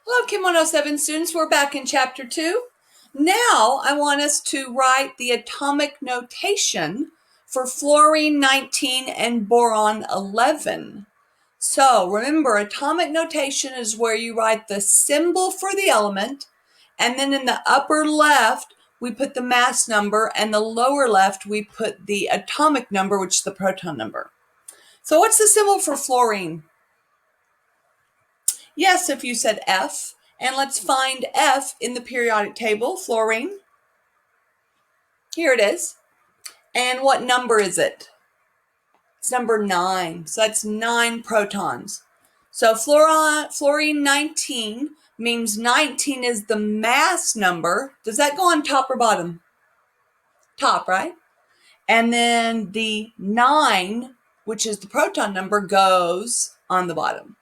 Hello, Kim 107 students. We're back in chapter 2. Now I want us to write the atomic notation for fluorine 19 and boron 11. So remember, atomic notation is where you write the symbol for the element, and then in the upper left, we put the mass number, and the lower left, we put the atomic number, which is the proton number. So what's the symbol for fluorine? Yes, if you said F, and let's find F in the periodic table, fluorine. Here it is. And what number is it? It's number 9. So that's 9 protons. So fluorine 19 means 19 is the mass number. Does that go on top or bottom? Top, right? And then the 9, which is the proton number, goes on the bottom.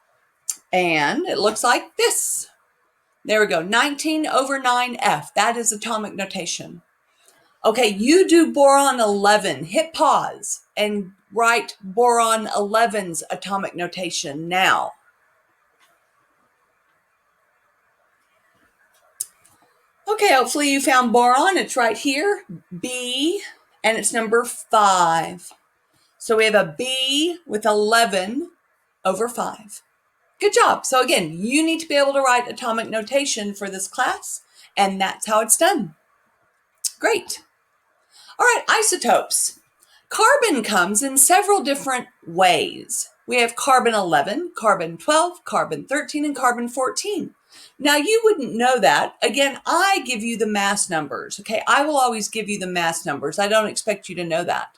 And it looks like this. There we go, 19 over 9F. That is atomic notation. Okay, you do boron 11. Hit pause and write boron 11's atomic notation now. Okay, hopefully you found boron. It's right here, B, and it's number 5. So we have a B with 11 over 5. Good job. So again, you need to be able to write atomic notation for this class, and that's how it's done. Great. All right, isotopes. Carbon comes in several different ways. We have carbon 11, carbon 12, carbon 13, and carbon 14. Now, you wouldn't know that. Again, I give you the mass numbers, okay? I will always give you the mass numbers. I don't expect you to know that.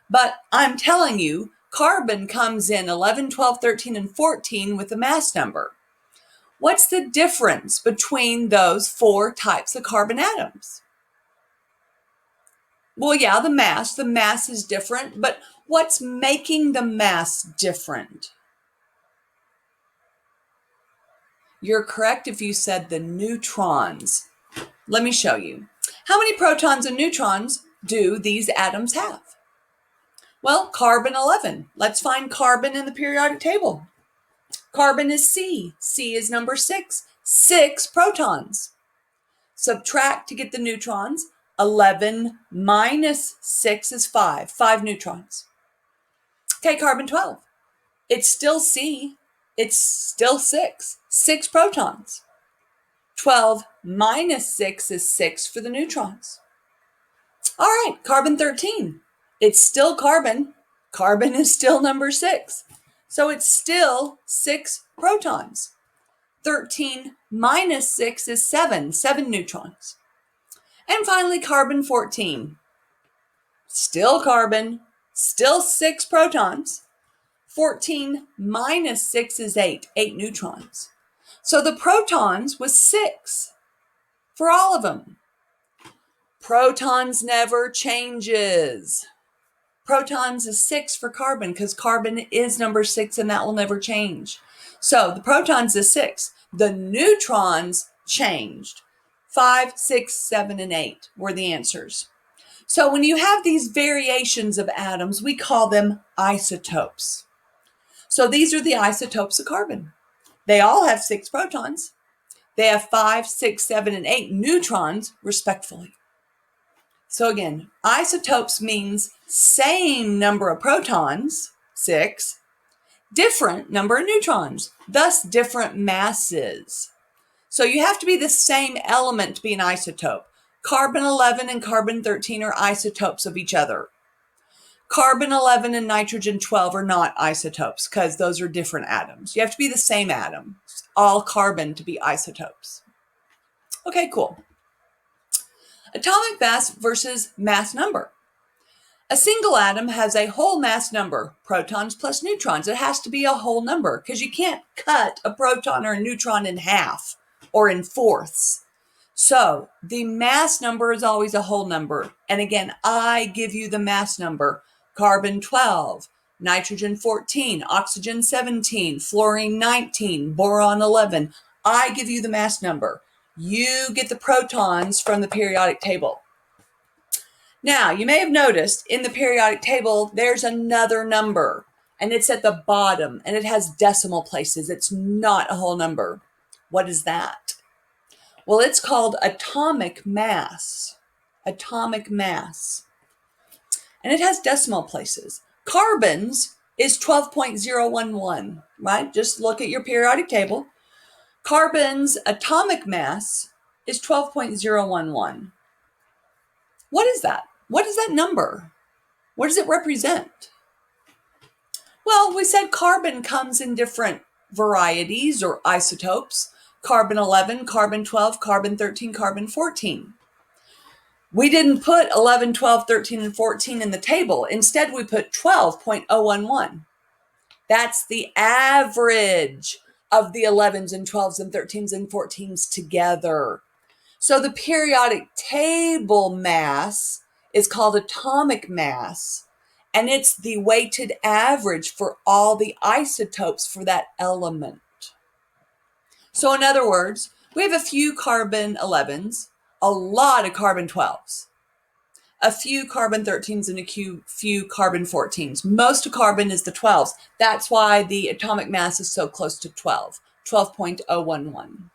But I'm telling you, carbon comes in 11, 12, 13, and 14 with the mass number. What's the difference between those 4 types of carbon atoms? Well, yeah, the mass is different, but what's making the mass different? You're correct if you said the neutrons. Let me show you. How many protons and neutrons do these atoms have? Well, carbon 11. Let's find carbon in the periodic table. Carbon is C. C is number 6. 6 protons. Subtract to get the neutrons. 11 minus 6 is 5. 5 neutrons. Okay, carbon 12. It's still C. It's still 6. 6 protons. 12 minus 6 is 6 for the neutrons. All right, carbon 13. It's still carbon. Carbon is still number 6. So it's still 6 protons. 13 minus 6 is 7. 7 neutrons. And finally, carbon 14. Still carbon. Still 6 protons. 14 minus 6 is 8. 8 neutrons. So the protons was 6 for all of them. Protons never changes. Protons is 6 for carbon because carbon is number 6 and that will never change. So the protons is 6. The neutrons changed. 5, 6, 7, and 8 were the answers. So when you have these variations of atoms, we call them isotopes. So these are the isotopes of carbon. They all have 6 protons. They have 5, 6, 7, and 8 neutrons, respectively. So again, isotopes means same number of protons, 6, different number of neutrons, thus different masses. So you have to be the same element to be an isotope. Carbon 11 and carbon 13 are isotopes of each other. Carbon 11 and nitrogen 12 are not isotopes because those are different atoms. You have to be the same atom, all carbon, to be isotopes. Okay, cool. Atomic mass versus mass number. A single atom has a whole mass number, protons plus neutrons. It has to be a whole number because you can't cut a proton or a neutron in half or in fourths. So the mass number is always a whole number. And again, I give you the mass number. Carbon 12, nitrogen 14, oxygen 17, fluorine 19, boron 11. I give you the mass number. You get the protons from the periodic table. Now, you may have noticed in the periodic table, there's another number, and it's at the bottom, and it has decimal places. It's not a whole number. What is that? Well, it's called atomic mass. Atomic mass. And it has decimal places. Carbon's is 12.011, right? Just look at your periodic table. Carbon's atomic mass is 12.011. What is that? What is that number? What does it represent? Well, we said carbon comes in different varieties or isotopes. Carbon 11, carbon 12, carbon 13, carbon 14. We didn't put 11, 12, 13, and 14 in the table. Instead, we put 12.011. That's the average of the 11s and 12s and 13s and 14s together. So the periodic table mass is called atomic mass, and it's the weighted average for all the isotopes for that element. So in other words, we have a few carbon 11s, a lot of carbon 12s, a few carbon 13s, and a few carbon 14s. Most of carbon is the 12s. That's why the atomic mass is so close to 12, 12.011.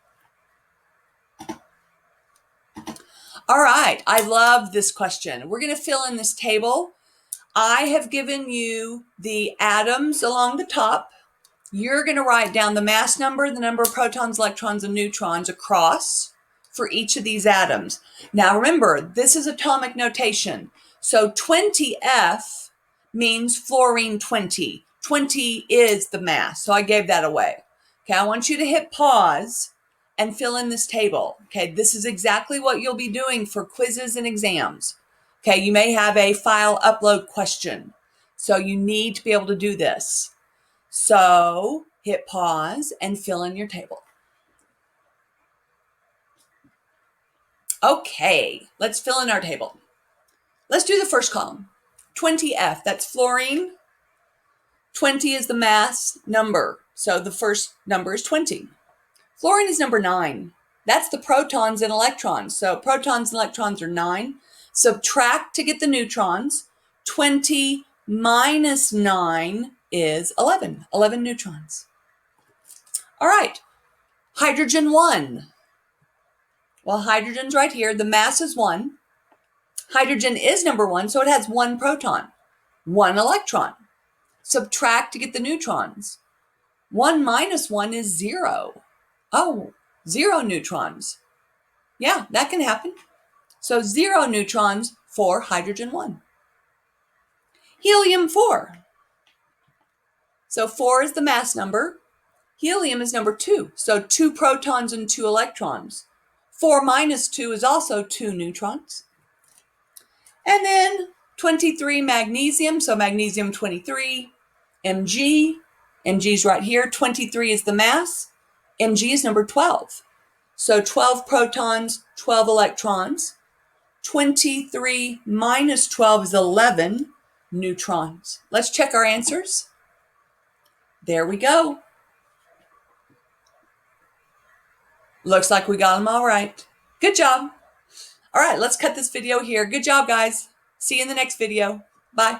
All right, I love this question. We're going to fill in this table. I have given you the atoms along the top. You're going to write down the mass number, the number of protons, electrons, and neutrons across for each of these atoms. Now remember, this is atomic notation. So 20F means fluorine 20. 20 is the mass, so I gave that away. Okay, I want you to hit pause and fill in this table. Okay, this is exactly what you'll be doing for quizzes and exams. Okay, you may have a file upload question, so you need to be able to do this. So hit pause and fill in your table. Okay, let's fill in our table. Let's do the first column. 20F, that's fluorine. 20 is the mass number, so the first number is 20. Fluorine is number 9. That's the protons and electrons. So protons and electrons are 9. Subtract to get the neutrons. 20 minus 9 is 11. 11 neutrons. All right. Hydrogen 1. Well, hydrogen's right here. The mass is 1. Hydrogen is number 1, so it has 1 proton, 1 electron. Subtract to get the neutrons. 1 minus 1 is 0. Oh, 0 neutrons. Yeah, that can happen. So 0 neutrons for hydrogen 1. Helium 4. So 4 is the mass number. Helium is number 2. So 2 protons and 2 electrons. 4 minus 2 is also 2 neutrons. And then 23 magnesium. So magnesium 23. Mg. Mg's right here. 23 is the mass. Mg is number 12. So 12 protons, 12 electrons. 23 minus 12 is 11 neutrons. Let's check our answers. There we go. Looks like we got them all right. Good job. All right, let's cut this video here. Good job, guys. See you in the next video. Bye.